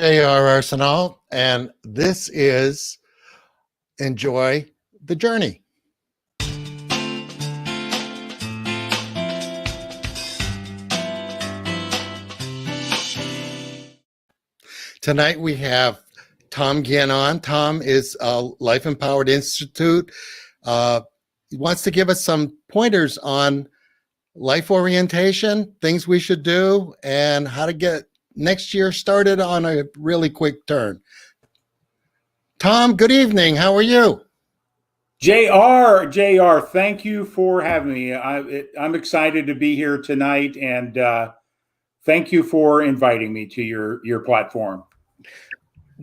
JR Arsenal, and this is Enjoy the Journey. Tonight we have Tom Ginn on. Tom is Life Empowered Institute. He wants to give us some pointers on life orientation, things we should do, and how to get next year started on a really quick turn. Tom, good evening. How are you? JR, thank you for having me. I'm excited to be here tonight, and thank you for inviting me to your platform.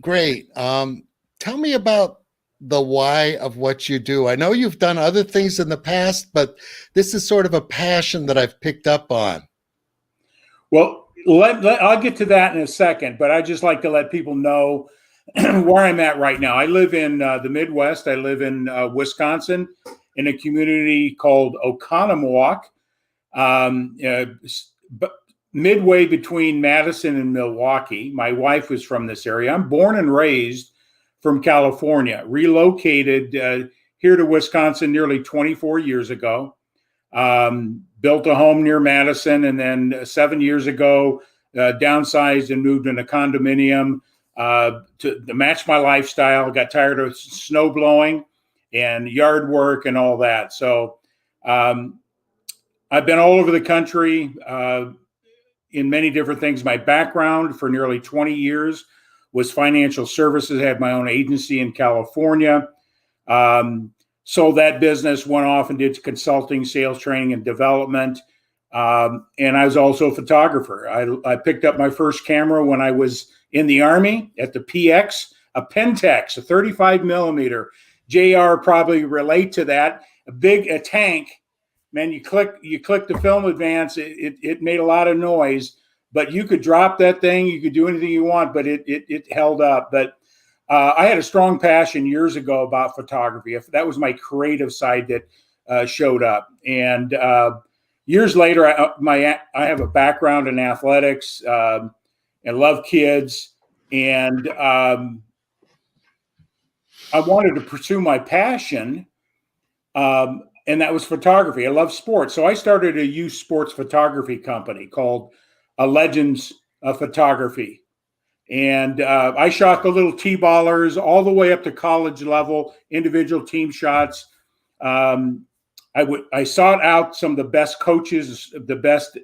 Great. Tell me about the why of what you do. I know you've done other things in the past, but this is sort of a passion that I've picked up on. Well, I'll get to that in a second, but I'd just like to let people know where I'm at right now. I live in the Midwest. I live in Wisconsin in a community called Oconomowoc, midway between Madison and Milwaukee. My wife was from this area. I'm born and raised from California, relocated here to Wisconsin nearly 24 years ago. Built a home near Madison, and then 7 years ago, downsized and moved in a condominium to match my lifestyle. Got tired of snow blowing and yard work and all that. So I've been all over the country in many different things. My background for nearly 20 years was financial services. I had my own agency in California. Sold that business, went off and did consulting, sales training, and development. And I was also a photographer. I picked up my first camera when I was in the Army at the PX, a Pentax, a 35 millimeter. JR probably relate to that. A tank. Man, you click the film advance, it made a lot of noise, but you could drop that thing, you could do anything you want, but it held up. But I had a strong passion years ago about photography. That was my creative side that showed up. And years later, I have a background in athletics and love kids. And I wanted to pursue my passion. And that was photography. I love sports. So I started a youth sports photography company called Legends of Photography. And I shot the little T-ballers all the way up to college level, individual team shots. I sought out some of the best coaches, the best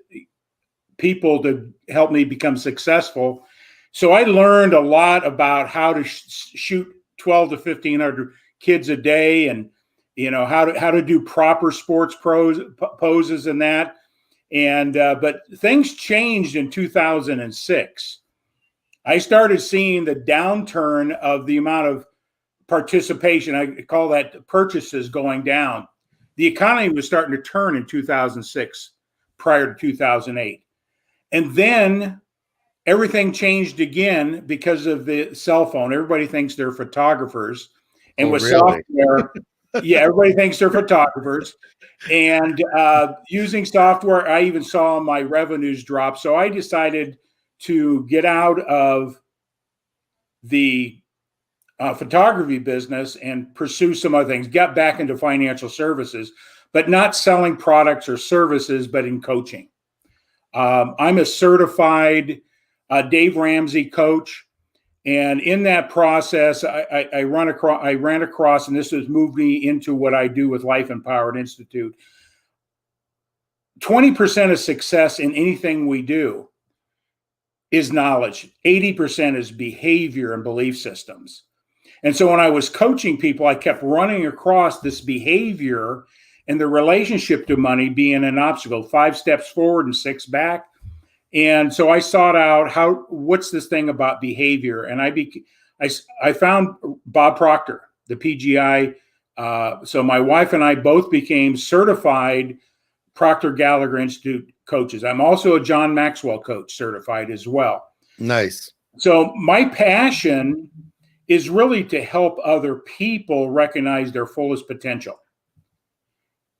people to help me become successful. So I learned a lot about how to shoot 12 to 1,500 kids a day, and how to do proper sports poses and that. And but things changed in 2006. I started seeing the downturn of the amount of participation. I call that purchases going down. The economy was starting to turn in 2006, prior to 2008. And then everything changed again because of the cell phone. Everybody thinks they're photographers. And with really? software, yeah, everybody thinks they're photographers. And using software, I even saw my revenues drop. So I decided to get out of the photography business and pursue some other things, get back into financial services, but not selling products or services, but in coaching. I'm a certified Dave Ramsey coach. And in that process, I ran across, and this has moved me into what I do with Life Empowered Institute. 20% of success in anything we do is knowledge. 80% is behavior and belief systems. And so when I was coaching people, I kept running across this behavior and the relationship to money being an obstacle, 5 steps forward and 6 back. And so I sought out what's this thing about behavior? And I found Bob Proctor, the PGI. So my wife and I both became certified Proctor Gallagher Institute coaches. I'm also a John Maxwell coach certified as well. Nice. So my passion is really to help other people recognize their fullest potential.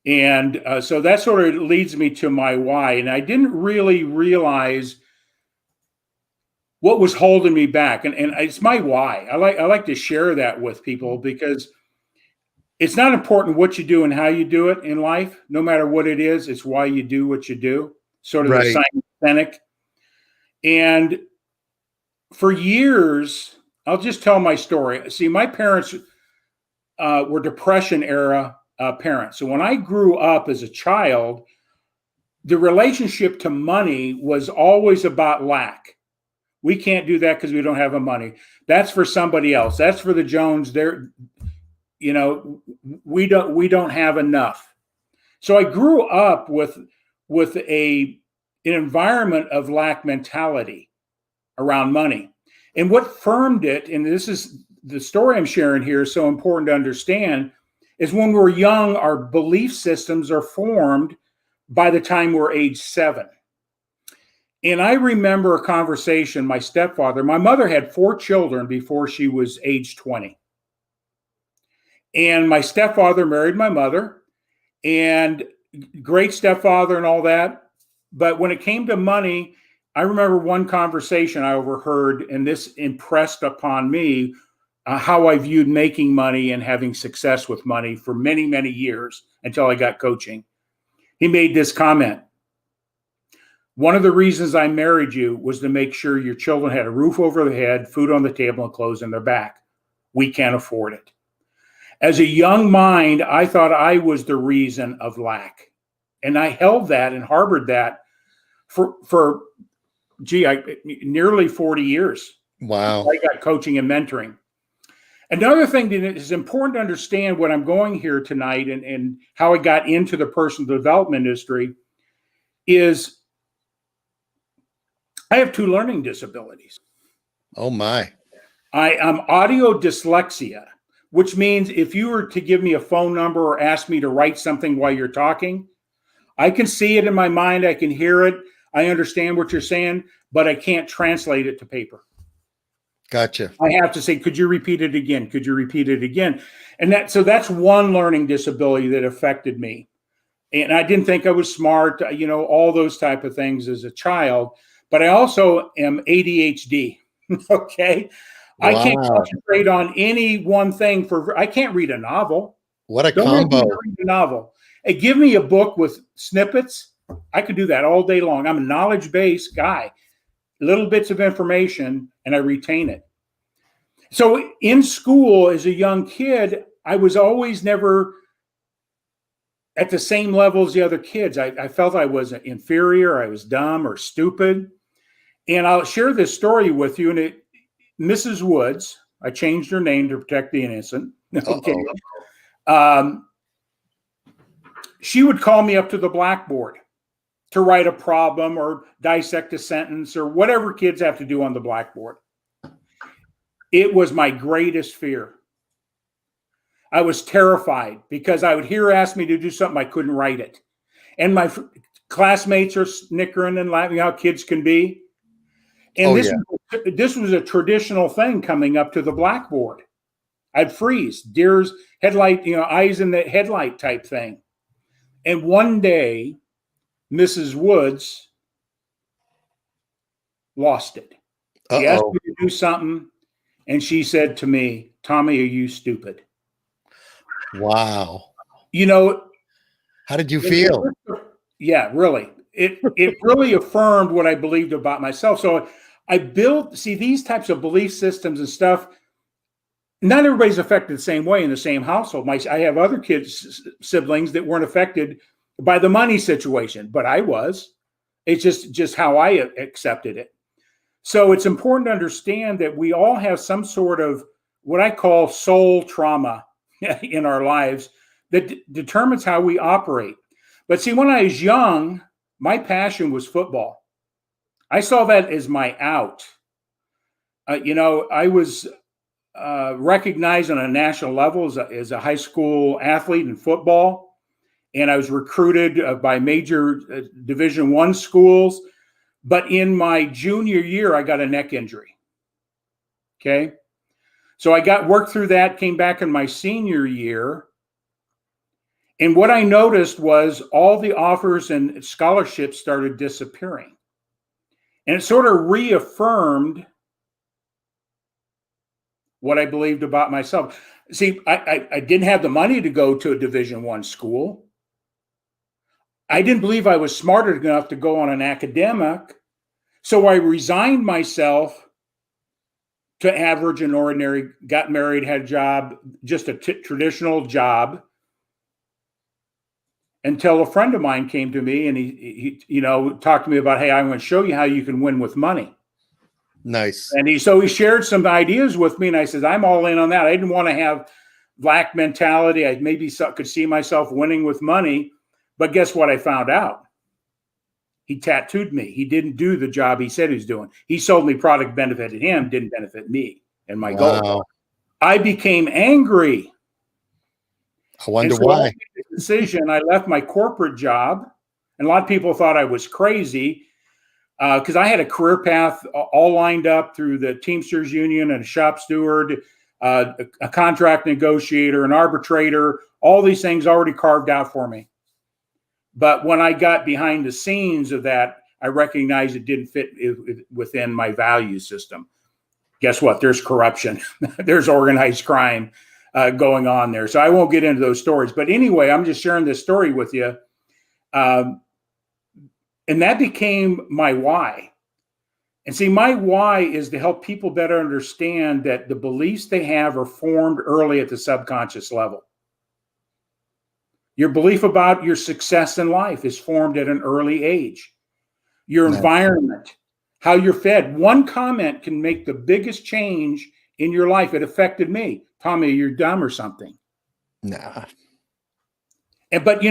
And so that sort of leads me to my why. And I didn't really realize what was holding me back. And it's my why. I like to share that with people because it's not important what you do and how you do it in life, no matter what it is. It's why you do what you do, sort of the Right. scientific. And for years, I'll just tell my story. See, my parents were Depression era parents. So when I grew up as a child, the relationship to money was always about lack. We can't do that because we don't have the money. That's for somebody else. That's for the Jones. We don't have enough. So I grew up with an environment of lack mentality around money. And what firmed it, and this is the story I'm sharing here, is so important to understand, is when we're young, our belief systems are formed by the time we're age 7. And I remember a conversation, my mother had 4 children before she was age 20. And my stepfather married my mother, and great stepfather and all that. But when it came to money, I remember one conversation I overheard, and this impressed upon me how I viewed making money and having success with money for many, many years until I got coaching. He made this comment. One of the reasons I married you was to make sure your children had a roof over their head, food on the table, and clothes on their back. We can't afford it. As a young mind, I thought I was the reason of lack. And I held that and harbored that for nearly 40 years. Wow. I got coaching and mentoring. Another thing that is important to understand what I'm going here tonight and how I got into the personal development industry is I have 2 learning disabilities. Oh my. I am audio dyslexia, which means if you were to give me a phone number or ask me to write something while you're talking, I can see it in my mind. I can hear it. I understand what you're saying, but I can't translate it to paper. Gotcha. I have to say, could you repeat it again? Could you repeat it again? And that's one learning disability that affected me. And I didn't think I was smart, all those type of things as a child, but I also am ADHD. Okay. Wow. I can't concentrate on any one thing I can't read a novel. What a Don't combo. make me read a novel. Hey, give me a book with snippets. I could do that all day long. I'm a knowledge-based guy. Little bits of information, and I retain it. So in school, as a young kid, I was always never at the same level as the other kids. I felt I was inferior, I was dumb or stupid. And I'll share this story with you. And Mrs. Woods, I changed her name to protect the innocent. Okay. She would call me up to the blackboard to write a problem or dissect a sentence or whatever kids have to do on the blackboard. It was my greatest fear. I was terrified because I would hear her ask me to do something, I couldn't write it. And my classmates are snickering and laughing, how kids can be. And this was a traditional thing coming up to the blackboard. I'd freeze, deer's headlight, eyes in the headlight type thing. And one day, Mrs. Woods lost it. She asked me to do something, and she said to me, "Tommy, are you stupid?" Wow. How did you feel? Yeah, really. It really affirmed what I believed about myself. So I built, these types of belief systems and stuff. Not everybody's affected the same way in the same household. I have other siblings that weren't affected by the money situation, but I was. It's just how I accepted it. So it's important to understand that we all have some sort of what I call soul trauma in our lives that determines how we operate. But see, when I was young, my passion was football. I saw that as my out. I was recognized on a national level as a high school athlete in football, and I was recruited by major Division I schools. But in my junior year, I got a neck injury. Okay. So I worked through that, came back in my senior year. And what I noticed was all the offers and scholarships started disappearing. And it sort of reaffirmed what I believed about myself. See, I didn't have the money to go to a Division I school. I didn't believe I was smart enough to go on an academic. So I resigned myself to average and ordinary, got married, had a job, just a traditional job, until a friend of mine came to me and he talked to me about, hey, I'm going to show you how you can win with money. Nice. And he shared some ideas with me, and I said, I'm all in on that. I didn't want to have black mentality. I maybe could see myself winning with money, but guess what I found out? He tattooed me. He didn't do the job he said he was doing. He sold me product benefited him, didn't benefit me and my goal. I became angry. I wonder why. I made the decision. I left my corporate job, and a lot of people thought I was crazy because I had a career path all lined up through the Teamsters Union and a shop steward, a contract negotiator, an arbitrator, all these things already carved out for me. But when I got behind the scenes of that, I recognized it didn't fit within my value system. Guess what? There's corruption. There's organized crime going on there. So I won't get into those stories. But anyway, I'm just sharing this story with you. And that became my why. And see, my why is to help people better understand that the beliefs they have are formed early at the subconscious level. Your belief about your success in life is formed at an early age. Your environment, how you're fed. One comment can make the biggest change in your life. It affected me. Tommy, you're dumb or something. Nah. But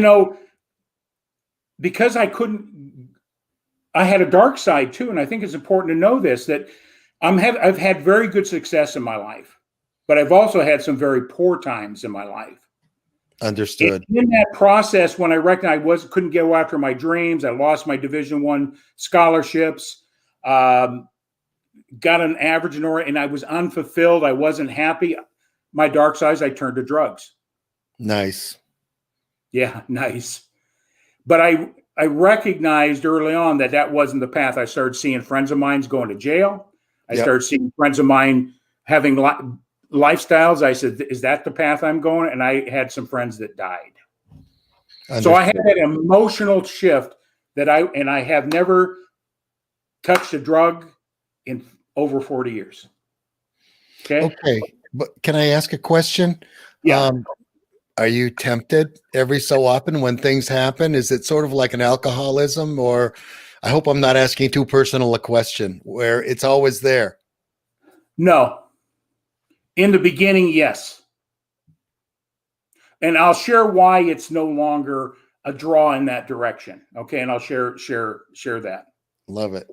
because I had a dark side too. And I think it's important to know this, that I've had very good success in my life, but I've also had some very poor times in my life. Understood. And in that process, when I recognized I couldn't go after my dreams, I lost my Division I scholarships, got an average and I was unfulfilled. I wasn't happy. My dark side, I turned to drugs. Nice. Yeah, nice. But I recognized early on that wasn't the path. I started seeing friends of mine going to jail. I started seeing friends of mine having lifestyles. I said, is that the path I'm going? And I had some friends that died. Understood. So I had that emotional shift that I have never touched a drug in over 40 years. Okay. But can I ask a question? Yeah. Are you tempted every so often when things happen? Is it sort of like an alcoholism, or I hope I'm not asking too personal a question where it's always there? No. In the beginning, yes. And I'll share why it's no longer a draw in that direction. Okay. And I'll share that. Love it.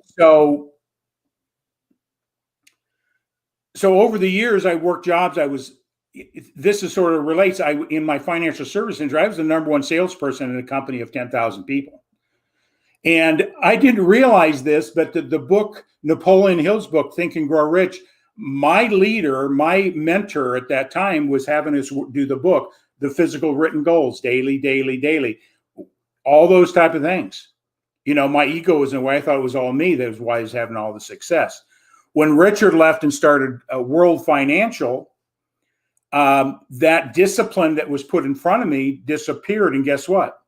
So over the years, I worked jobs. This is sort of relates. In my financial service industry, I was the number one salesperson in a company of 10,000 people. And I didn't realize this, but the book, Napoleon Hill's book, Think and Grow Rich, my leader, my mentor at that time was having us do the book, the physical written goals, daily, all those type of things. My ego was in a way, I thought it was all me. That was why I was having all the success. When Richard left and started World Financial, that discipline that was put in front of me disappeared. And guess what?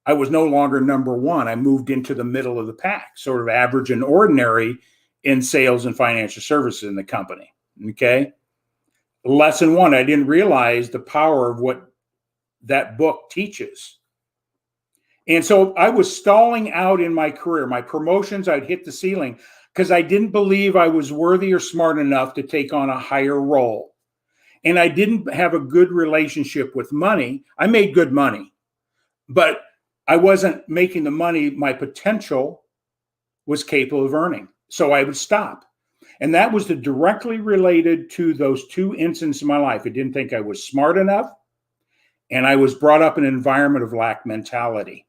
I was no longer number one. I moved into the middle of the pack, sort of average and ordinary in sales and financial services in the company. Okay. Lesson one, I didn't realize the power of what that book teaches. And so I was stalling out in my career. My promotions, I'd hit the ceiling because I didn't believe I was worthy or smart enough to take on a higher role. And I didn't have a good relationship with money. I made good money, but I wasn't making the money my potential was capable of earning. So I would stop. And that was directly related to those two incidents in my life. I didn't think I was smart enough, and I was brought up in an environment of lack mentality.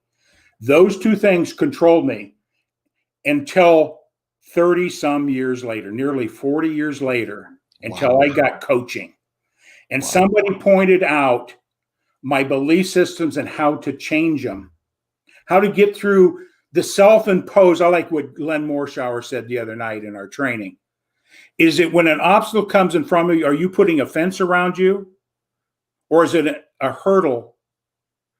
Those two things controlled me until 30 some years later, nearly 40 years later, until I got coaching. And somebody pointed out my belief systems and how to change them, how to get through the self-imposed. I like what Glenn Morshower said the other night in our training. Is it when an obstacle comes in front of you, are you putting a fence around you? Or is it a hurdle?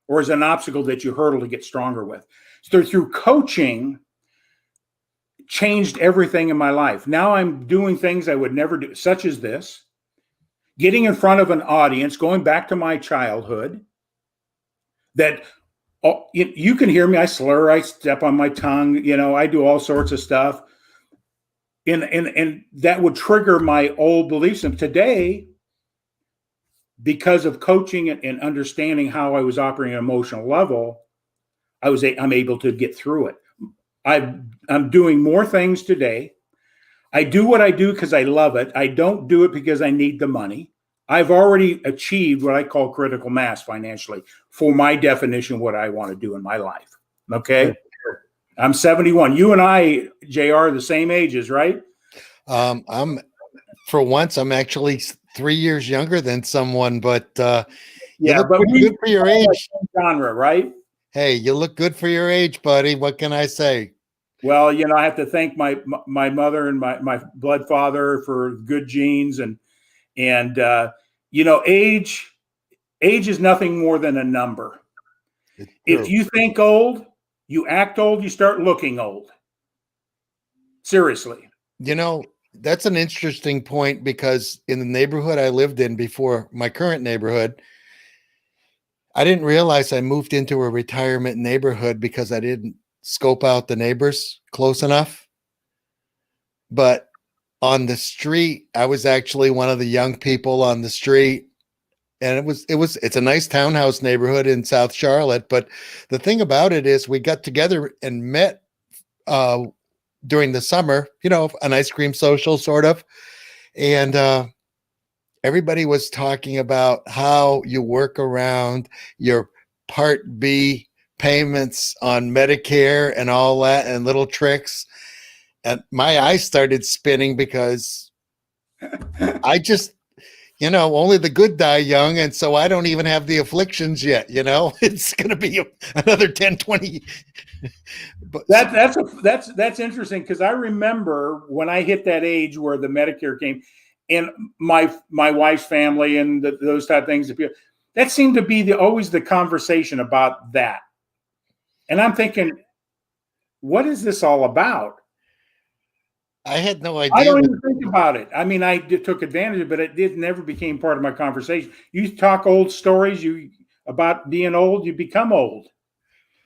Or is it an obstacle that you hurdle to get stronger with? So through coaching, changed everything in my life. Now I'm doing things I would never do, such as this, getting in front of an audience, going back to my childhood, that you can hear me, I slur, I step on my tongue, I do all sorts of stuff. And that would trigger my old beliefs. And today, because of coaching and understanding how I was operating at an emotional level, I'm able to get through it. I'm doing more things today. I do what I do because I love it. I don't do it because I need the money. I've already achieved what I call critical mass financially for my definition of what I want to do in my life. Okay. I'm 71. You and I, JR, are the same ages, right? I'm actually 3 years younger than someone, but you look good for your age. Genre, right? Hey, you look good for your age, buddy. What can I say? Well, I have to thank my mother and my blood father for good genes, and age is nothing more than a number. If you think old, you act old, you start looking old. Seriously. That's an interesting point, because in the neighborhood I lived in before my current neighborhood, I didn't realize I moved into a retirement neighborhood because I didn't scope out the neighbors close enough. But on the street, I was actually one of the young people on the street. And it's a nice townhouse neighborhood in South Charlotte. But the thing about it is we got together and met during the summer, an ice cream social sort of. And everybody was talking about how you work around your Part B payments on Medicare and all that, and little tricks. And my eyes started spinning because I just, only the good die young. And so I don't even have the afflictions yet. It's going to be another 10, 20. But that's interesting, because I remember when I hit that age where the Medicare came, and my wife's family and those type of things, that seemed to be always the conversation about that. And I'm thinking, what is this all about? I had no idea. I don't even think about it. I mean, I took advantage of it, but it never became part of my conversation. You talk old stories about being old, you become old.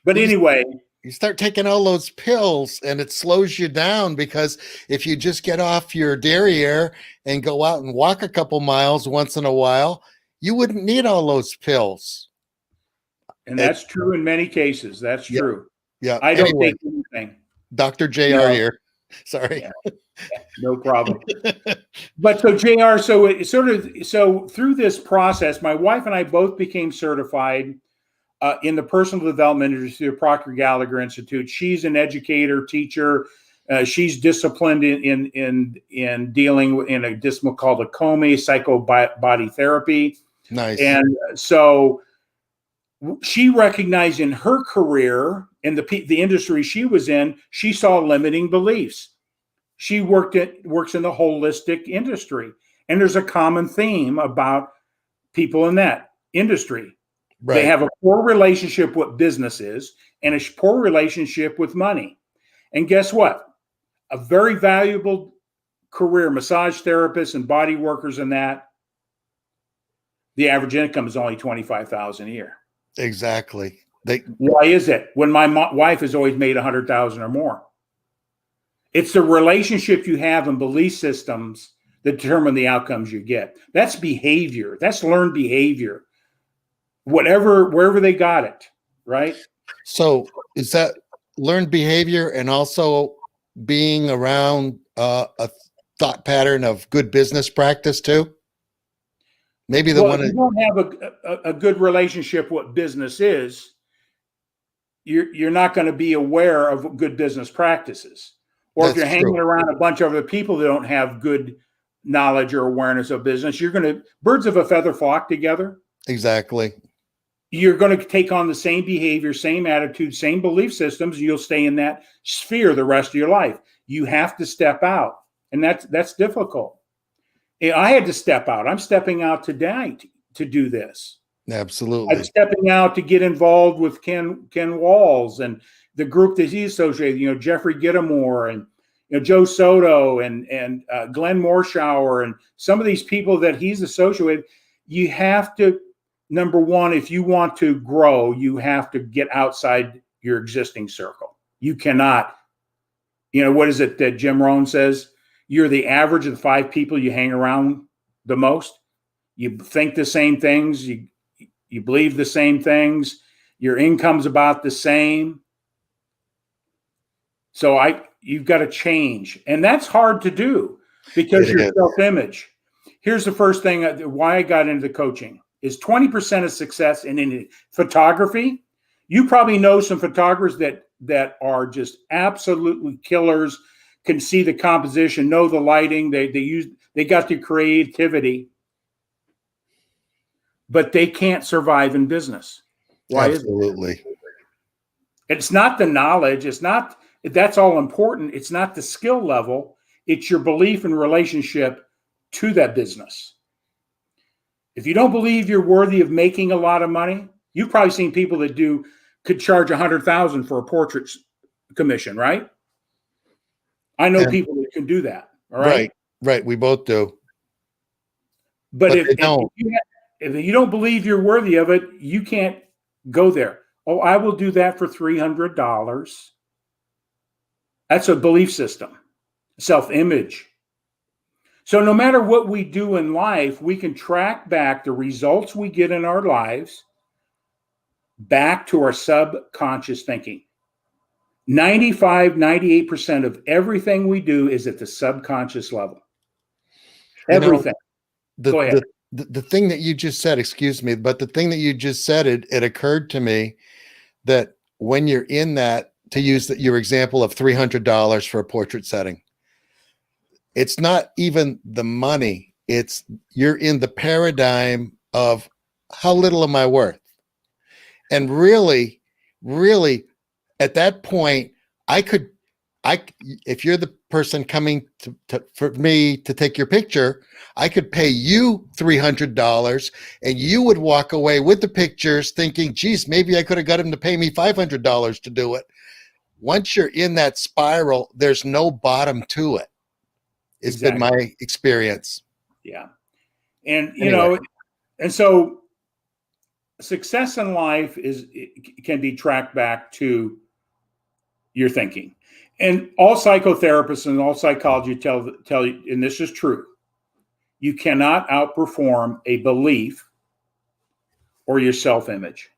But anyway, you start taking all those pills and it slows you down, because if you just get off your derriere and go out and walk a couple miles once in a while, you wouldn't need all those pills. And that's true in many cases. That's true. Yeah. I don't take anything. Dr. JR here. Sorry. Yeah, no problem. But so JR, so through this process, my wife and I both became certified in the personal development industry through Proctor Gallagher Institute. She's an educator, teacher. She's disciplined in dealing in a discipline called a COME, psycho-body therapy. Nice. And so she recognized in her career, in the industry she was in, she saw limiting beliefs. She works in the holistic industry, and there's a common theme about people in that industry. Right. They have a poor relationship with businesses and a poor relationship with money. And guess what? A very valuable career, massage therapists and body workers and that, the average income is only $25,000 a year. Exactly. Why is it? When my wife has always made $100,000 or more. It's the relationship you have and belief systems that determine the outcomes you get. That's behavior. That's learned behavior. Wherever they got it, right? So is that learned behavior and also being around a thought pattern of good business practice too? Maybe if you don't have a good relationship what business is, you're not going to be aware of good business practices. Or if you're hanging around a bunch of other people that don't have good knowledge or awareness of business, birds of a feather flock together. Exactly. you're going to take on the same behavior, same attitude, same belief systems. You'll stay in that sphere the rest of your life. You have to step out, and that's difficult. I had to step out. I'm stepping out today to do this. Absolutely. I'm stepping out to get involved with Ken Walls and the group that he's associated. Jeffrey Gittimore and Joe Soto and Glenn Morshower and some of these people that he's associated with. You have to, number one, if you want to grow, you have to get outside your existing circle. You cannot. What is it that Jim Rohn says? You're the average of the 5 people you hang around the most. You think the same things. You believe the same things. Your income's about the same. So you've got to change. And that's hard to do because your self-image. Here's the first thing why I got into coaching is 20% of success in photography. You probably know some photographers that are just absolutely killers, can see the composition, know the lighting, they got the creativity, but they can't survive in business. Why? Absolutely. It's not the knowledge. It's not, that's all important. It's not the skill level. It's your belief and relationship to that business. If you don't believe you're worthy of making a lot of money, you've probably seen people that could charge $100,000 for a portrait commission, right? I know people that can do that. All right. Right. We both do. But if you don't believe you're worthy of it, you can't go there. Oh, I will do that for $300. That's a belief system, self-image. So no matter what we do in life, we can track back the results we get in our lives back to our subconscious thinking. 98% of everything we do is at the subconscious level. Everything. Go ahead. The thing that you just said, excuse me, but the thing that you just said, it occurred to me that when you're in that, to use your example of $300 for a portrait setting, it's not even the money. It's you're in the paradigm of how little am I worth? And really, at that point, if you're the person coming for me to take your picture, I could pay you $300 and you would walk away with the pictures thinking, geez, maybe I could have got him to pay me $500 to do it. Once you're in that spiral, there's no bottom to it. It's been my experience. Yeah. And, and so success in life can be tracked back to your thinking. And all psychotherapists and all psychology tell you, and this is true, you cannot outperform a belief or your self-image.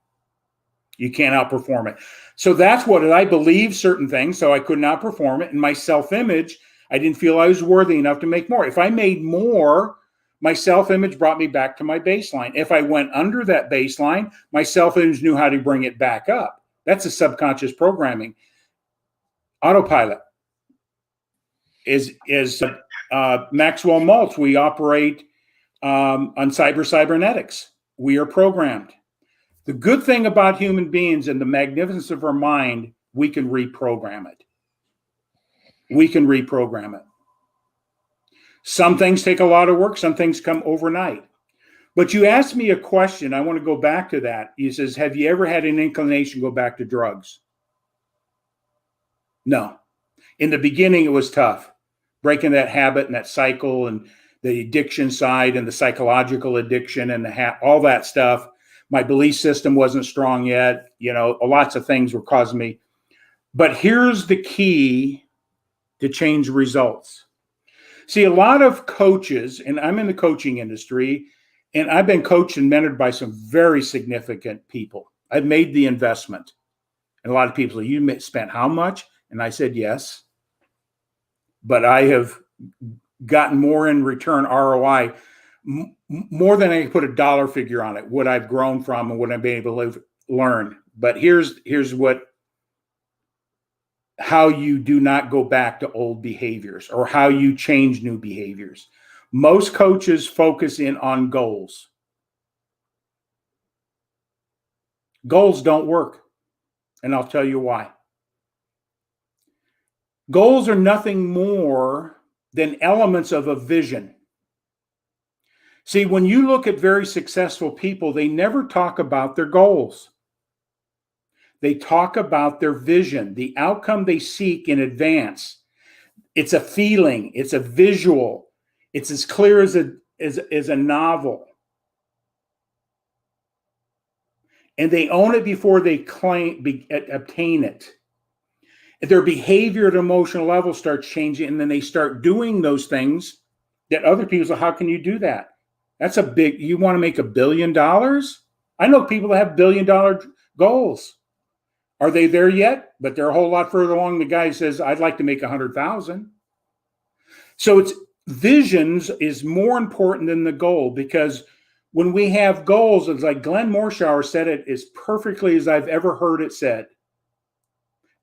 You can't outperform it. So that's what I believe certain things, so I could not perform it. And my self-image, I didn't feel I was worthy enough to make more. If I made more, my self-image brought me back to my baseline. If I went under that baseline, my self-image knew how to bring it back up. That's a subconscious programming. Autopilot is Maxwell Maltz. We operate on cybernetics. We are programmed. The good thing about human beings and the magnificence of our mind, we can reprogram it. We can reprogram it. Some things take a lot of work. Some things come overnight. But you asked me a question. I want to go back to that. He says, have you ever had an inclination to go back to drugs? No. In the beginning, it was tough. Breaking that habit and that cycle and the addiction side and the psychological addiction and all that stuff. My belief system wasn't strong yet. Lots of things were causing me. But here's the key to change results. See, a lot of coaches, and I'm in the coaching industry, and I've been coached and mentored by some very significant people. I've made the investment. And a lot of people say, you spent how much? And I said, yes. But I have gotten more in return ROI, more than I can put a dollar figure on it, what I've grown from and what I've been able to learn. But here's how you do not go back to old behaviors or how you change new behaviors. Most coaches focus in on goals. Goals don't work. And I'll tell you why. Goals are nothing more than elements of a vision. See, when you look at very successful people, they never talk about their goals. They talk about their vision, the outcome they seek in advance. It's a feeling, it's a visual, it's as clear as a novel. And they own it before they obtain it. Their behavior at an emotional level starts changing, and then they start doing those things that other people say, how can you do that? That's a big, you want to make $1 billion? I know people that have $1 billion goals. Are they there yet? But they're a whole lot further along. The guy says, I'd like to make 100,000. So it's visions is more important than the goal, because when we have goals, it's like Glenn Morshower said it as perfectly as I've ever heard it said.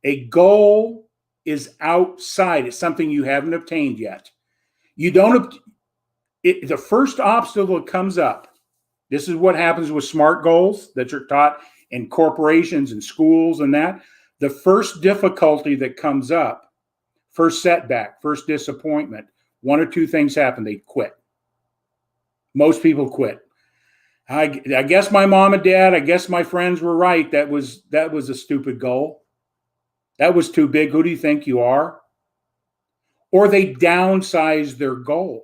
A goal is outside. It's something you haven't obtained yet. You don't, the first obstacle that comes up, this is what happens with SMART goals that are taught in corporations and schools and that. The first difficulty that comes up, first setback, first disappointment, one or two things happen. They quit. Most people quit. I guess my mom and dad, I guess my friends were right. That was a stupid goal. That was too big. Who do you think you are? Or they downsize their goal.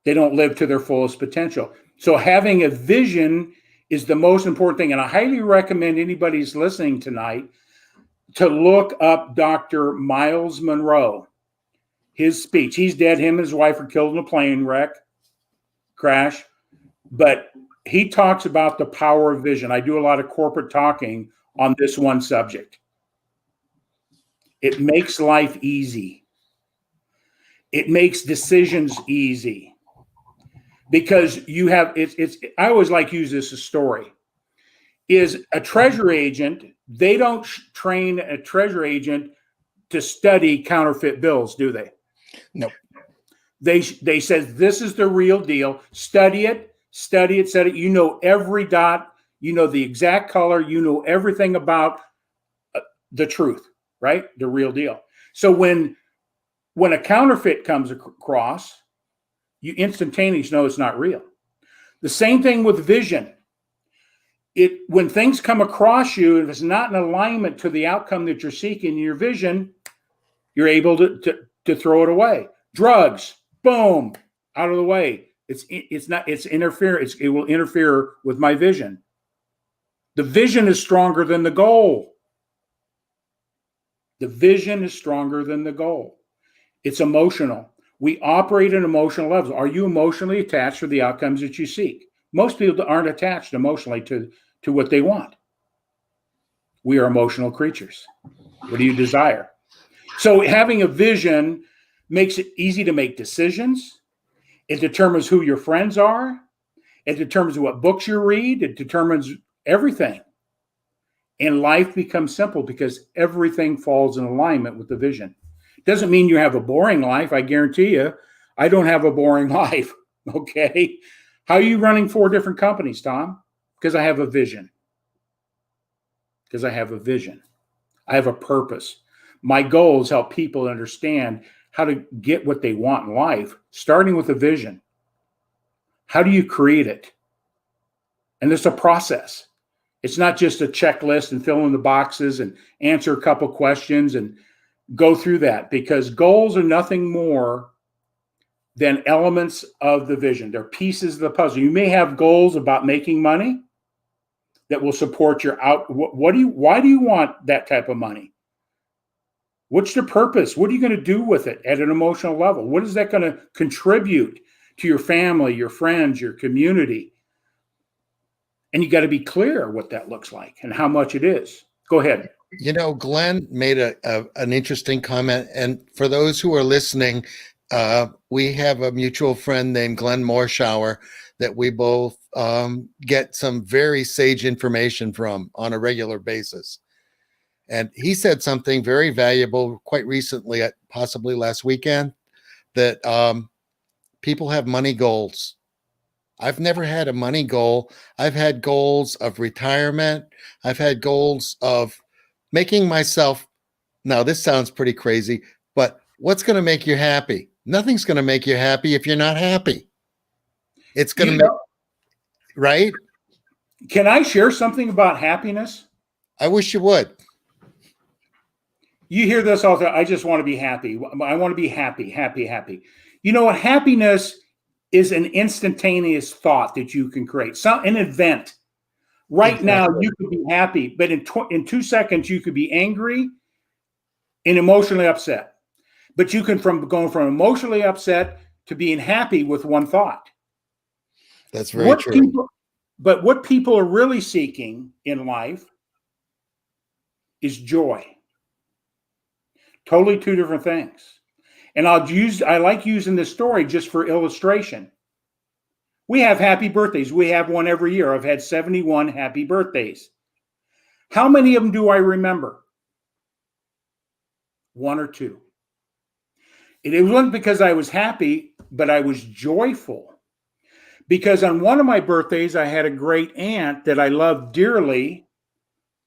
They don't live to their fullest potential. So having a vision is the most important thing. And I highly recommend anybody who's listening tonight to look up Dr. Miles Monroe, his speech. He's dead. Him and his wife were killed in a plane crash. But he talks about the power of vision. I do a lot of corporate talking on this one subject. It makes life easy. It makes decisions easy. Because you have, I always like to use this as a story, is a treasure agent, they don't train a treasure agent to study counterfeit bills, do they? No. They said, this is the real deal. Study it. You know every dot. You know the exact color. You know everything about the truth, right? The real deal. So when a counterfeit comes across, you instantaneously know it's not real. The same thing with vision. When things come across you, if it's not in alignment to the outcome that you're seeking in your vision, you're able to throw it away. Drugs, boom, out of the way. It will interfere with my vision. The vision is stronger than the goal. The vision is stronger than the goal. It's emotional. We operate at emotional levels. Are you emotionally attached to the outcomes that you seek? Most people aren't attached emotionally to what they want. We are emotional creatures. What do you desire? So having a vision makes it easy to make decisions. It determines who your friends are. It determines what books you read. It determines everything. And life becomes simple because everything falls in alignment with the vision. Doesn't mean you have a boring life. I guarantee you, I don't have a boring life. Okay. How are you running 4 different companies, Tom? Because I have a vision. I have a purpose. My goals help people understand how to get what they want in life, starting with a vision. How do you create it? And it's a process. It's not just a checklist and fill in the boxes and answer a couple questions and go through that, because goals are nothing more than elements of the vision. They're pieces of the puzzle. You may have goals about making money that will support your why do you want that type of money? What's the purpose? What are you going to do with it at an emotional level? What is that going to contribute to your family, your friends, your community? And you got to be clear what that looks like and how much it is. Go ahead. You know, Glenn made an interesting comment. And for those who are listening, we have a mutual friend named Glenn Morshower that we both get some very sage information from on a regular basis. And he said something very valuable quite recently, possibly last weekend, that people have money goals. I've never had a money goal. I've had goals of retirement. I've had goals of making myself. Now, this sounds pretty crazy, but what's going to make you happy? Nothing's going to make you happy if you're not happy. It's going to You make, know, right? can I share something about happiness? I wish you would. You hear this all the time. I just want to be happy. I want to be happy, happy, happy. You know what? Happiness is an instantaneous thought that you can create. An event. Right now, Exactly. you could be happy, but in 2 seconds, you could be angry and emotionally upset. But you can going from emotionally upset to being happy with one thought. That's very What true. people, but what people are really seeking in life is joy. Totally two different things. And I like using this story just for illustration. We have happy birthdays. We have one every year. I've had 71 happy birthdays. How many of them do I remember? One or two. It wasn't because I was happy, but I was joyful. Because on one of my birthdays, I had a great aunt that I loved dearly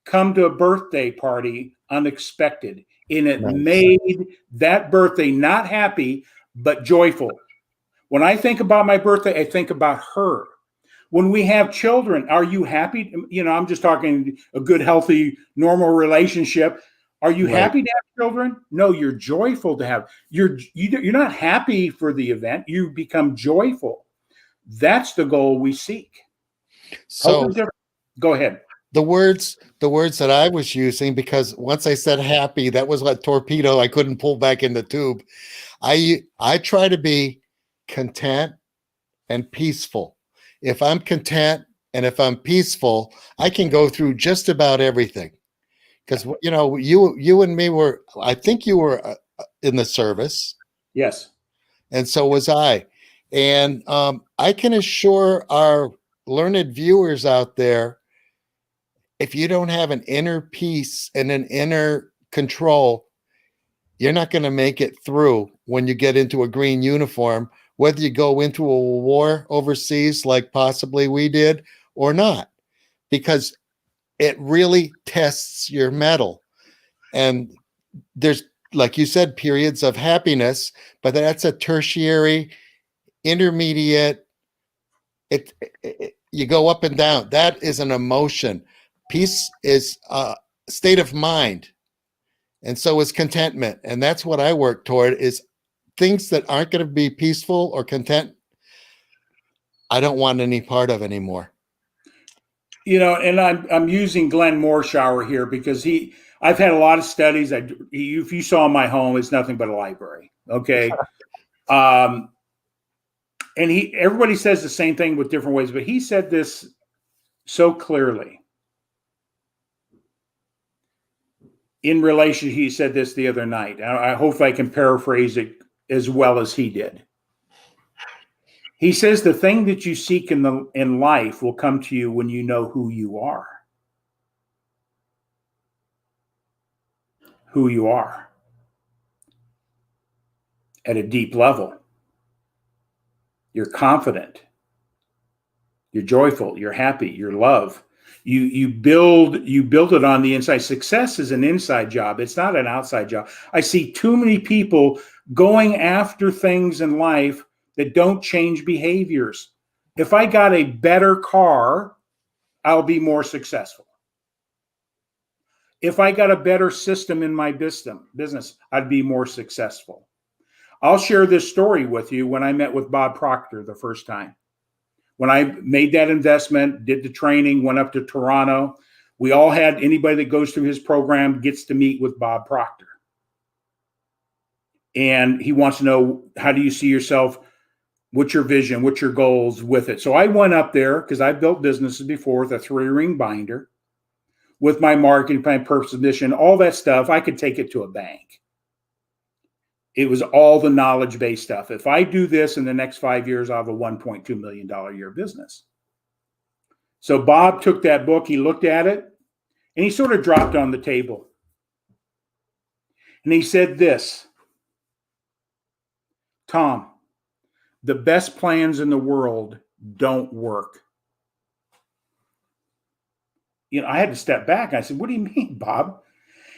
come to a birthday party unexpected. And it Nice. made that birthday not happy, but joyful. When I think about my birthday, I think about her. When we have children, are you happy? You know, I'm just talking a good, healthy, normal relationship. Are you Right. happy to have children? No, you're joyful to have. You're not happy for the event. You become joyful. That's the goal we seek. So Totally different. Go ahead. the words that I was using, because once I said happy, that was like torpedo. I couldn't pull back in the tube. I try to be content and peaceful. If I'm content and if I'm peaceful, I can go through just about everything. Because you and me were. I think you were in the service, Yes. and so was I. And I can assure our learned viewers out there, if you don't have an inner peace and an inner control, you're not going to make it through when you get into a green uniform, whether you go into a war overseas like possibly we did or not, because it really tests your mettle. And there's, like you said, periods of happiness, but that's a tertiary, intermediate. You go up and down. That is an emotion. Peace is a state of mind, and so is contentment. And that's what I work toward: is things that aren't going to be peaceful or content. I don't want any part of anymore. You know, and I'm using Glenn Morshower here because I've had a lot of studies. If you saw my home, it's nothing but a library. Okay. And everybody says the same thing with different ways, but he said this so clearly in relation. He said this the other night. I hope I can paraphrase it as well as he did. He says the thing that you seek in life will come to you when you know who you are. Who you are at a deep level. You're confident. You're joyful. You're happy. You're love. You build it on the inside. Success is an inside job. It's not an outside job. I see too many people going after things in life that don't change behaviors. If I got a better car, I'll be more successful. If I got a better system in my business, I'd be more successful. I'll share this story with you when I met with Bob Proctor the first time. When I made that investment, did the training, went up to Toronto, we all had, anybody that goes through his program gets to meet with Bob Proctor. And he wants to know, how do you see yourself? What's your vision? What's your goals with it? So I went up there because I've built businesses before with a 3-ring binder with my marketing plan, purpose, mission, all that stuff. I could take it to a bank. It was all the knowledge-based stuff. If I do this in the next 5 years, I'll have a $1.2 million a year business. So Bob took that book, he looked at it, and he sort of dropped on the table. And he said this, Tom, the best plans in the world don't work. I had to step back. I said, what do you mean, Bob?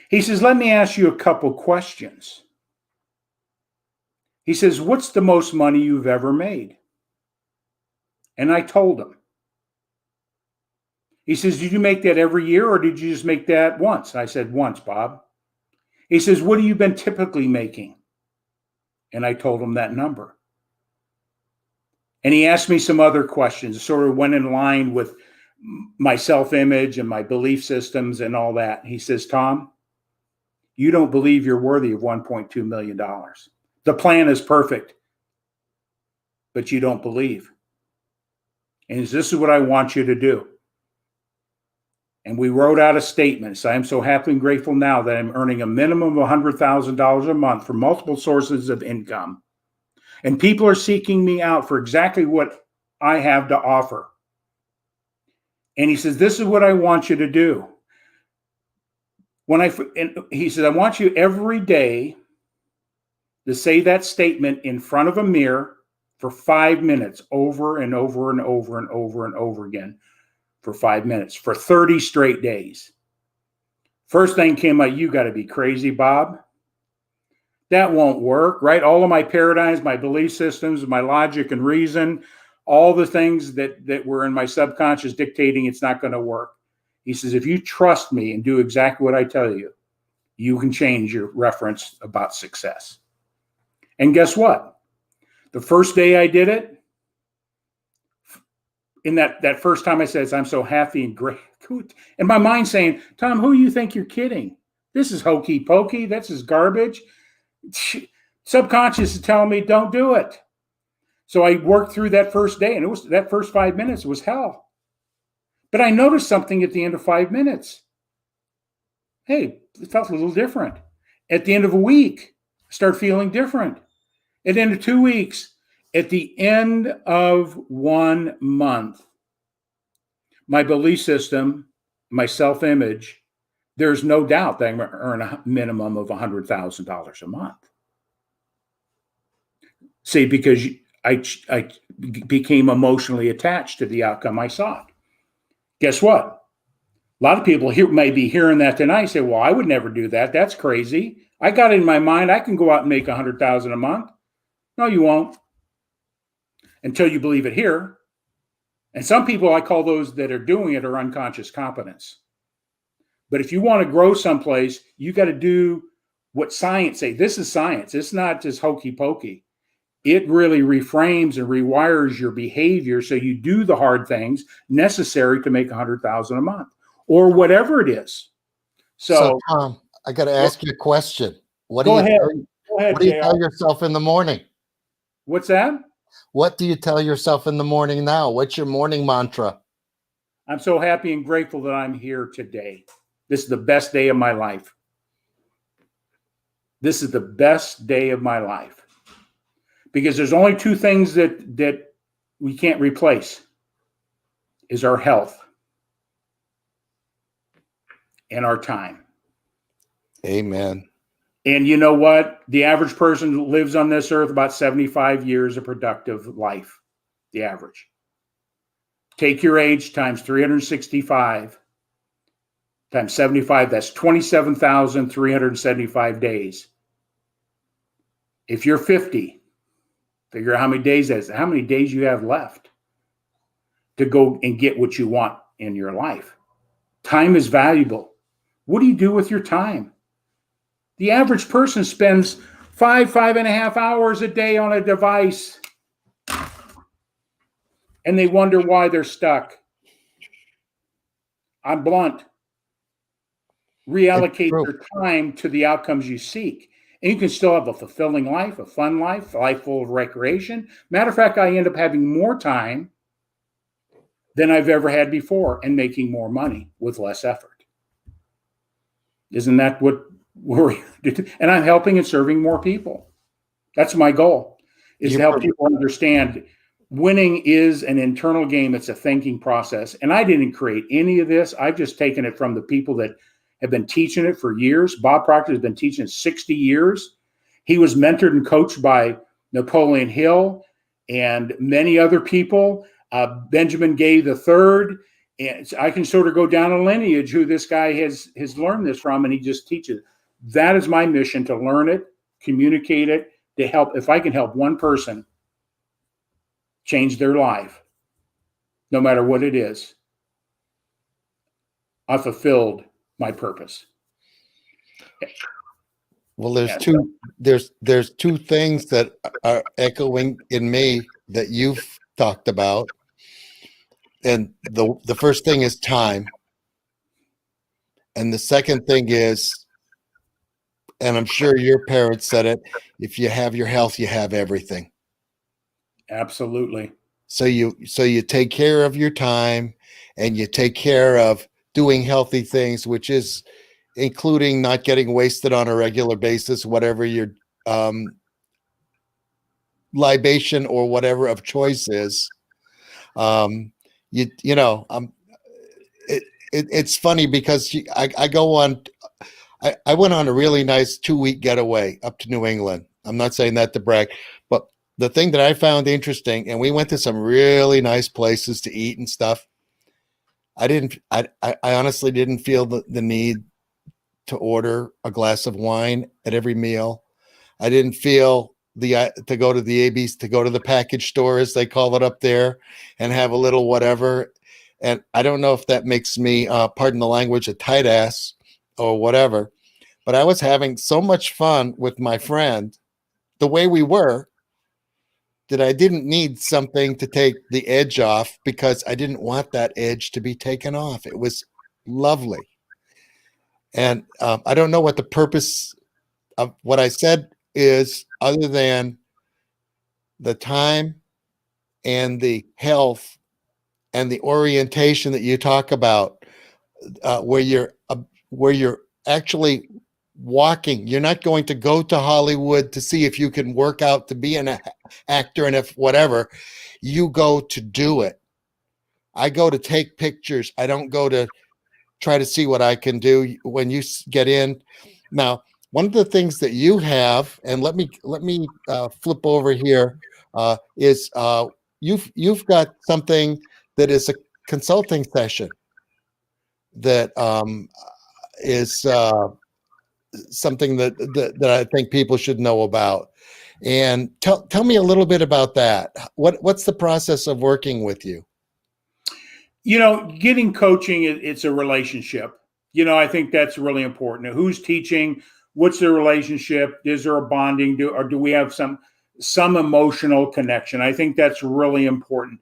He says, let me ask you a couple questions. He says, what's the most money you've ever made? And I told him. He says, did you make that every year or did you just make that once? I said, once, Bob. He says, what have you been typically making? And I told him that number. And he asked me some other questions, sort of went in line with my self-image and my belief systems and all that. He says, Tom, you don't believe you're worthy of $1.2 million. The plan is perfect, but you don't believe. And he says, this is what I want you to do. And we wrote out a statement. So I'm so happy and grateful now that I'm earning a minimum of $100,000 a month from multiple sources of income. And people are seeking me out for exactly what I have to offer. And he says, this is what I want you to do. He said, I want you every day to say that statement in front of a mirror for 5 minutes over and over and over and over and over again for 5 minutes for 30 straight days. First thing came out, you got to be crazy, Bob. That won't work, right? All of my paradigms, my belief systems, my logic and reason, all the things that were in my subconscious dictating it's not going to work. He says, if you trust me and do exactly what I tell you, you can change your reference about success. And guess what? The first day I did it, in that first time I said, I'm so happy and great. And my mind saying, Tom, who you think you're kidding? This is hokey pokey. This is garbage. Subconscious is telling me, don't do it. So I worked through that first day, and that first 5 minutes was hell. But I noticed something at the end of 5 minutes. Hey, it felt a little different. At the end of a week, I started feeling different. At the end of 2 weeks, at the end of 1 month, my belief system, my self-image, there's no doubt that I'm going to earn a minimum of $100,000 a month. See, because I became emotionally attached to the outcome I sought. Guess what? A lot of people may be hearing that tonight and say, well, I would never do that. That's crazy. I got it in my mind, I can go out and make $100,000 a month. No, you won't. Until you believe it here. And some people, I call those that are doing it are unconscious competence. But if you want to grow someplace, you got to do what science say. This is science. It's not just hokey pokey. It really reframes and rewires your behavior so you do the hard things necessary to make $100,000 a month or whatever it is. So Tom, I got to ask you a question. What go do ahead. what do you tell yourself in the morning? What's that? What do you tell yourself in the morning now? What's your morning mantra? I'm so happy and grateful that I'm here today. This is the best day of my life. This is the best day of my life. Because there's only two things that we can't replace is our health and our time. Amen. And you know what? The average person lives on this earth about 75 years of productive life, the average. Take your age times 365 times 75, that's 27,375 days. If you're 50, figure out how many days that is, how many days you have left to go and get what you want in your life. Time is valuable. What do you do with your time? The average person spends 5.5 hours a day on a device, and they wonder why they're stuck. I'm blunt. Reallocate your time to the outcomes you seek. And you can still have a fulfilling life, a fun life, a life full of recreation. Matter of fact, I end up having more time than I've ever had before and making more money with less effort. Isn't that what we're doing? And I'm helping and serving more people. That's my goal, is to help people understand winning is an internal game. It's a thinking process. And I didn't create any of this. I've just taken it from the people that have been teaching it for years. Bob Proctor has been teaching it 60 years. He was mentored and coached by Napoleon Hill and many other people. Benjamin Gay the third. And I can sort of go down a lineage who this guy has learned this from, and he just teaches. That is my mission, to learn it, communicate it, to help. If I can help one person change their life, no matter what it is, I fulfilled my purpose. Well, there's two things that are echoing in me that you've talked about. And the first thing is time. And the second thing is, and I'm sure your parents said it, if you have your health, you have everything. Absolutely. So you take care of your time, and you take care of doing healthy things, which is including not getting wasted on a regular basis, whatever your libation or whatever of choice is. It's funny because I go on. I went on a really nice 2-week getaway up to New England. I'm not saying that to brag, but the thing that I found interesting, and we went to some really nice places to eat and stuff. I honestly didn't feel the need to order a glass of wine at every meal. I didn't feel to go to the ABs, to go to the package store, as they call it up there, and have a little whatever. And I don't know if that makes me, pardon the language, a tight ass or whatever, but I was having so much fun with my friend the way we were, that I didn't need something to take the edge off, because I didn't want that edge to be taken off. It was lovely. And I don't know what the purpose of what I said is, other than the time and the health and the orientation that you talk about, where you're actually walking. You're not going to go to Hollywood to see if you can work out to be an actor, and if whatever, you go to do it. I go to take pictures. I don't go to try to see what I can do. When you get in now, one of the things that you have, and let me flip over here, is you've got something that is a consulting session that is something that I think people should know about. And tell me a little bit about that. What's the process of working with you? Getting coaching, it's a relationship. I think that's really important. Who's teaching? What's the relationship? Is there a bonding? Or do we have some emotional connection? I think that's really important.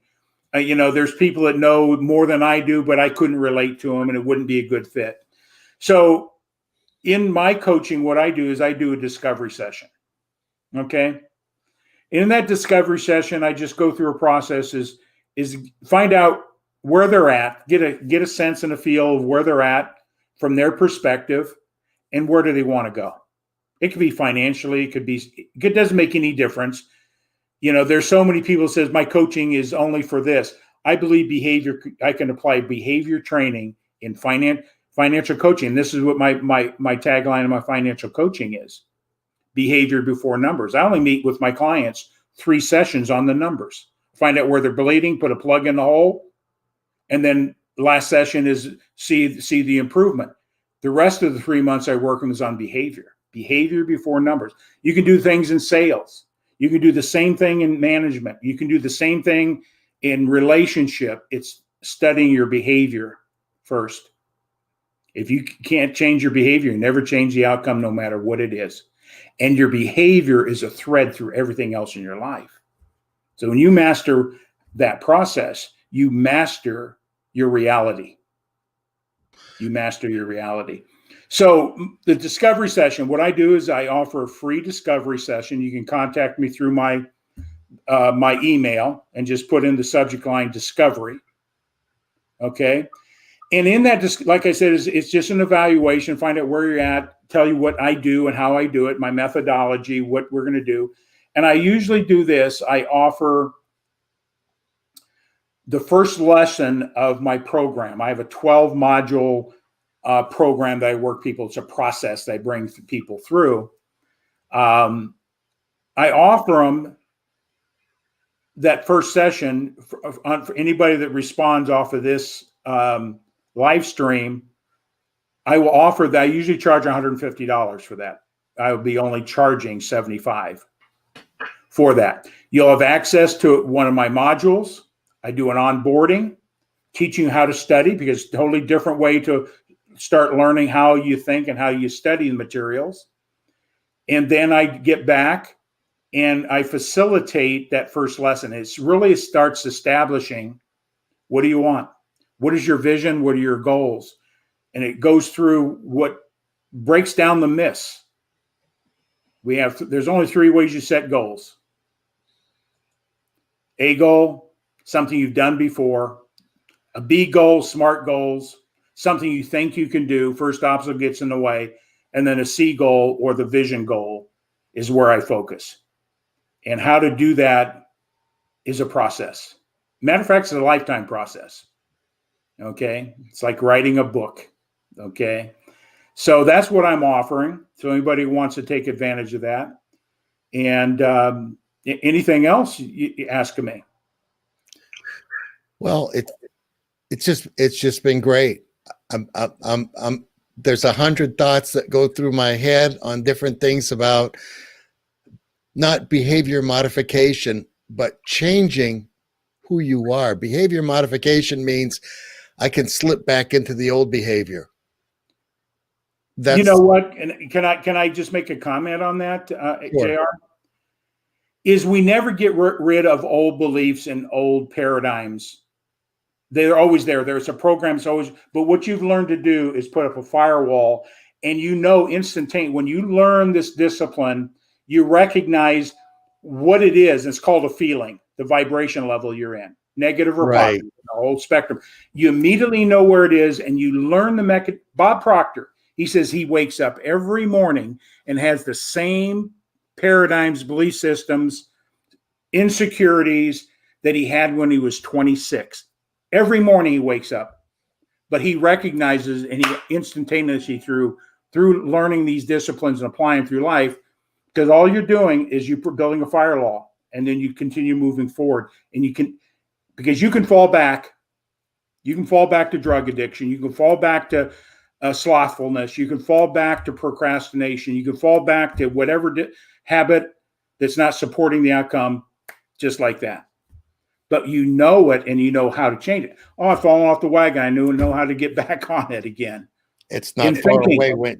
There's people that know more than I do, but I couldn't relate to them, and it wouldn't be a good fit. So in my coaching, what I do is I do a discovery session. Okay. In that discovery session, I just go through a process is find out where they're at, get a sense and a feel of where they're at from their perspective, and where do they want to go. It could be financially, it doesn't make any difference. There's so many people that says my coaching is only for this. I believe I can apply behavior training in financial coaching. This is what my tagline of my financial coaching is: behavior before numbers. I only meet with my clients 3 sessions on the numbers, find out where they're bleeding, put a plug in the hole, and then last session is see the improvement. The rest of the 3 months I work on is on behavior before numbers. You can do things in sales. You can do the same thing in management. You can do the same thing in relationship. It's studying your behavior first. If you can't change your behavior, you never change the outcome, no matter what it is. And your behavior is a thread through everything else in your life. So when you master that process, you master your reality. You master your reality. So the discovery session, what I do is I offer a free discovery session. You can contact me through my email and just put in the subject line discovery. Okay. And in that, like I said, it's just an evaluation, find out where you're at, tell you what I do and how I do it, my methodology, what we're going to do. And I usually do this. I offer the first lesson of my program. I have a 12 module program that I work people. It's a process that I bring people through. I offer them that first session for anybody that responds off of this live stream, I will offer that. I usually charge $150 for that. I will be only charging $75 for that. You'll have access to one of my modules. I do an onboarding, teaching you how to study, because it's a totally different way to start learning how you think and how you study the materials. And then I get back and I facilitate that first lesson. It starts establishing, what do you want? What is your vision? What are your goals? And it goes through what breaks down the myths. There's only 3 ways you set goals. A goal, something you've done before. A B goal, SMART goals, something you think you can do. First obstacle gets in the way. And then a C goal, or the vision goal, is where I focus. And how to do that is a process. Matter of fact, it's a lifetime process. Okay. It's like writing a book. Okay. So that's what I'm offering. So anybody who wants to take advantage of that. And anything else you ask of me? Well, it's just been great. There's 100 thoughts that go through my head on different things about not behavior modification, but changing who you are. Behavior modification means I can slip back into the old behavior. You know what? And can I just make a comment on that, Sure. JR? Is we never get rid of old beliefs and old paradigms. They're always there. There's a program. It's always, but what you've learned to do is put up a firewall, and instantaneously, when you learn this discipline, you recognize what it is. It's called a feeling, the vibration level you're in, negative or positive, the whole spectrum. You immediately know where it is, and you learn the mechanism. Bob Proctor, he says he wakes up every morning and has the same paradigms, belief systems, insecurities that he had when he was 26. Every morning he wakes up, but he recognizes, and he instantaneously through learning these disciplines and applying through life, because all you're doing is you're building a firewall, and then you continue moving forward, and because you can fall back. You can fall back to drug addiction. You can fall back to slothfulness. You can fall back to procrastination. You can fall back to whatever habit that's not supporting the outcome, just like that. But you know it, and you know how to change it. Oh, I've fallen off the wagon. I know how to get back on it again. It's not far away.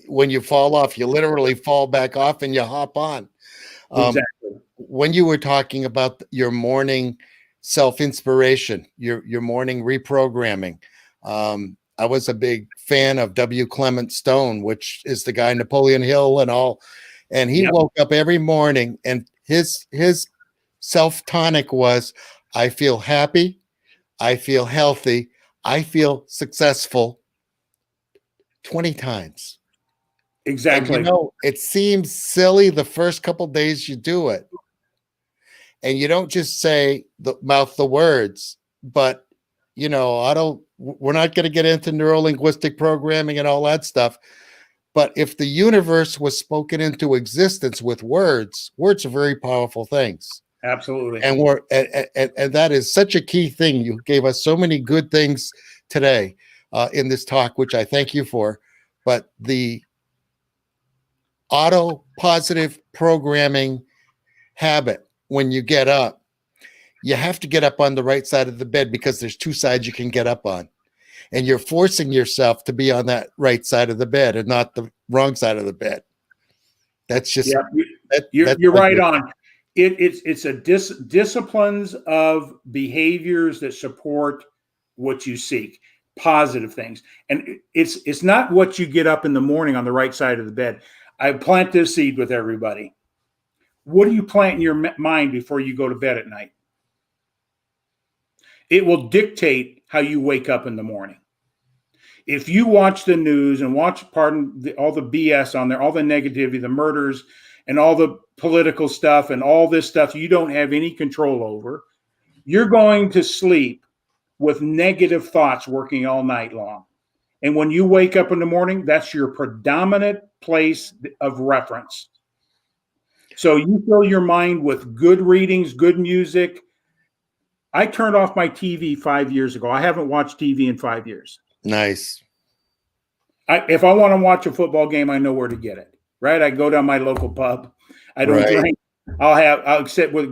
When you fall off, you literally fall back off and you hop on. Exactly. When you were talking about your morning self-inspiration, your morning reprogramming, I was a big fan of W. Clement Stone, which is the guy Napoleon Hill and all. And he woke up every morning, and his self-tonic was, I feel happy, I feel healthy, I feel successful 20 times. Exactly. And it seems silly the first couple of days you do it. And you don't just mouth the words, but we're not going to get into neuro-linguistic programming and all that stuff. But if the universe was spoken into existence with words are very powerful things. Absolutely. And and that is such a key thing. You gave us so many good things today in this talk, which I thank you for. But the auto positive programming habit, when you get up, you have to get up on the right side of the bed, because there's 2 sides you can get up on. And you're forcing yourself to be on that right side of the bed and not the wrong side of the bed. That's just, you're right on. It's a disciplines of behaviors that support what you seek, positive things. And it's not what you get up in the morning on the right side of the bed. I plant this seed with everybody. What do you plant in your mind before you go to bed at night? It will dictate how you wake up in the morning. If you watch the news and all the BS on there, all the negativity, the murders, and all the political stuff and all this stuff you don't have any control over, you're going to sleep with negative thoughts working all night long. And when you wake up in the morning, that's your predominant place of reference. So you fill your mind with good readings, good music. I turned off my TV 5 years ago. I haven't watched TV in 5 years. Nice. If I want to watch a football game, I know where to get it. Right? I go down my local pub. I don't Right. drink.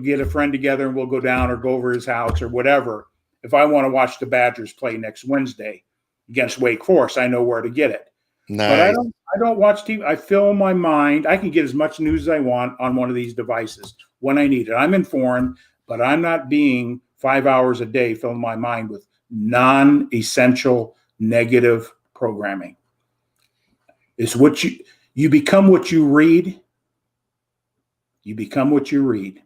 Get a friend together and we'll go down or go over his house or whatever. If I want to watch the Badgers play next Wednesday against Wake Forest, I know where to get it. But I Nice. don't watch TV. I fill my mind. I can get as much news as I want on one of these devices when I need it. I'm informed, but I'm not being 5 hours a day filling my mind with non-essential negative programming. It's what you become what you read. You become what you read.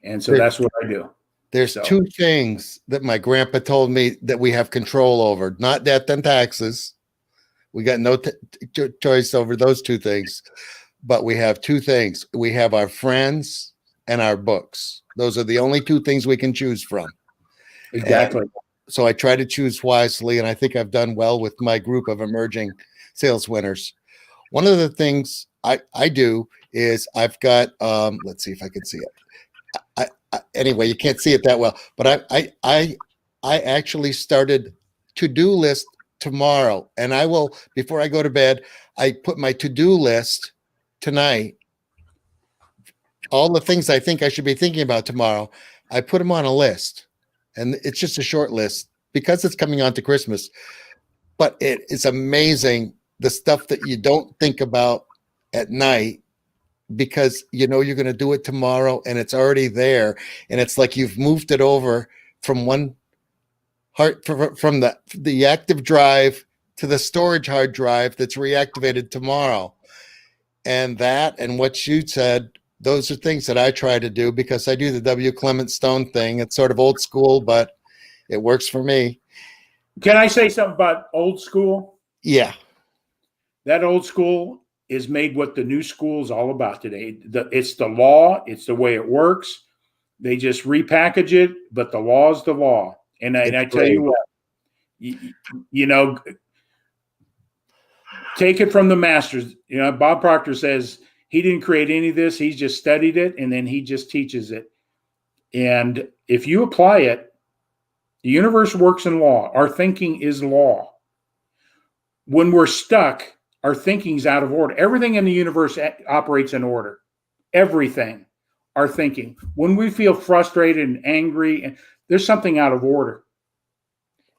And so that's what I do. There's two things that my grandpa told me that we have control over, not death and taxes. We got no choice over those two things, but we have two things. We have our friends and our books. Those are the only two things we can choose from. Exactly. And so I try to choose wisely, and I think I've done well with my group of emerging sales winners. One of the things I do is I've got, let's see if I can see it. Anyway, you can't see it that well, but I actually started to-do list tomorrow, and I will, before I go to bed, I put my to-do list tonight, all the things I think I should be thinking about tomorrow. I put them on a list, and it's just a short list because it's coming on to Christmas, but it is amazing the stuff that you don't think about at night, because you know you're going to do it tomorrow and it's already there, and it's like you've moved it over from one from the active drive to the storage hard drive that's reactivated tomorrow. And that, and what you said, those are things that I try to do because I do the W. Clement Stone thing. It's sort of old school, but it works for me. Can I say something about old school? Yeah. That old school is made what the new school is all about today. It's the law. It's the way it works. They just repackage it, but the law is the law. And I tell you what, you know, take it from the masters. You know, Bob Proctor says he didn't create any of this. He just studied it, and then he just teaches it. And if you apply it, the universe works in law. Our thinking is law. When we're stuck, our thinking's out of order. Everything in the universe operates in order. Everything, our thinking. When we feel frustrated and angry, and there's something out of order.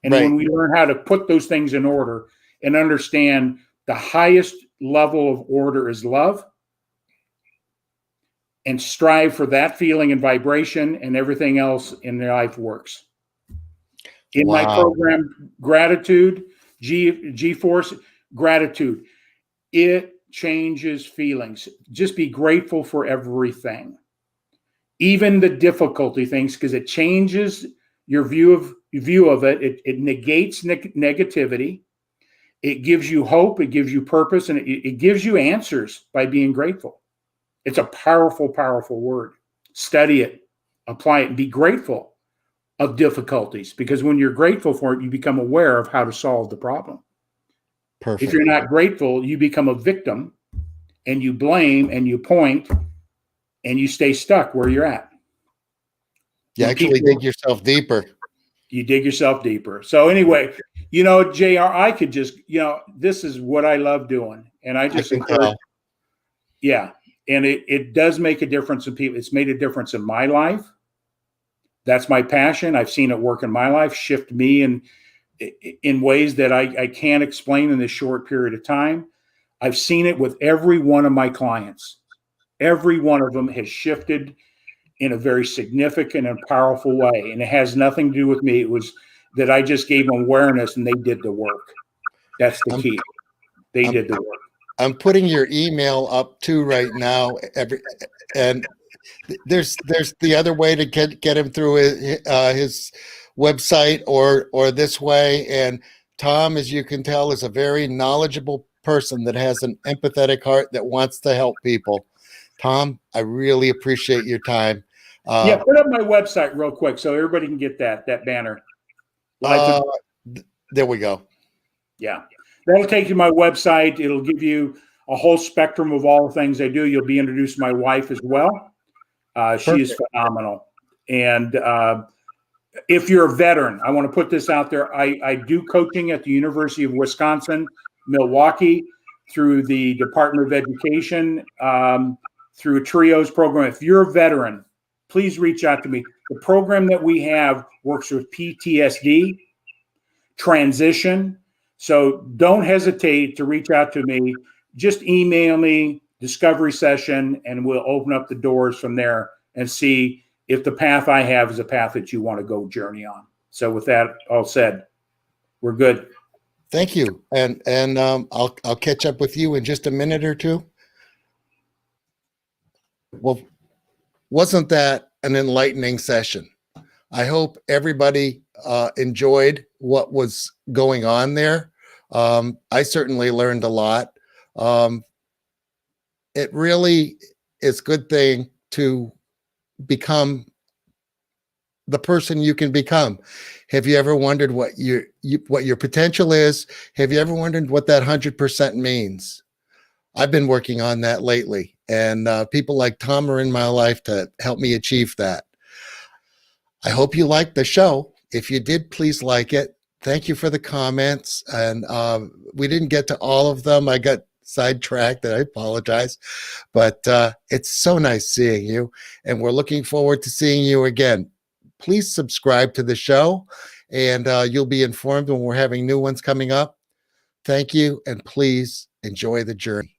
And right. When we learn how to put those things in order and understand the highest level of order is love, and strive for that feeling and vibration, and everything else in their life works. In my program, gratitude, G-Force, gratitude, it changes feelings. Just be grateful for everything, even the difficulty things, because it changes your view of it. It negates negativity. It gives you hope. It gives you purpose, and it gives you answers by being grateful. It's a powerful, powerful word. Study it, apply it, and be grateful of difficulties, because when you're grateful for it, you become aware of how to solve the problem. Perfect. If you're not grateful, you become a victim, and you blame and you point, and you stay stuck where you're at. You actually dig yourself deeper. You dig yourself deeper. So anyway, you know, JR, I could just, you know, this is what I love doing. And I just encourage. Yeah. And it does make a difference in people. It's made a difference in my life. That's my passion. I've seen it work in my life, shift me in ways that I can't explain in this short period of time. I've seen it with every one of my clients. Every one of them has shifted in a very significant and powerful way. And it has nothing to do with me. It was that I just gave them awareness and they did the work. That's the key. They did the work. I'm putting your email up too right now. And there's the other way to get him through his website or this way. And Tom, as you can tell, is a very knowledgeable person that has an empathetic heart that wants to help people. Tom, I really appreciate your time. Yeah, put up my website real quick so everybody can get that banner. There we go. Yeah, that'll take you to my website. It'll give you a whole spectrum of all the things I do. You'll be introduced to my wife as well. She is phenomenal. And if you're a veteran, I want to put this out there. I do coaching at the University of Wisconsin, Milwaukee, through the Department of Education, through a TRIOS program. If you're a veteran, please reach out to me. The program that we have works with PTSD, transition. So don't hesitate to reach out to me. Just email me, discovery session, and we'll open up the doors from there and see if the path I have is a path that you want to go journey on. So with that all said, we're good. Thank you. And I'll catch up with you in just a minute or two. Well, wasn't that an enlightening session? I hope everybody enjoyed what was going on there. I certainly learned a lot. It really is a good thing to become the person you can become. Have you ever wondered what your potential is? Have you ever wondered what that 100% means? I've been working on that lately, and people like Tom are in my life to help me achieve that. I hope you liked the show. If you did, please like it. Thank you for the comments. And we didn't get to all of them. I got sidetracked, and I apologize. But it's so nice seeing you, and we're looking forward to seeing you again. Please subscribe to the show, and you'll be informed when we're having new ones coming up. Thank you, and please enjoy the journey.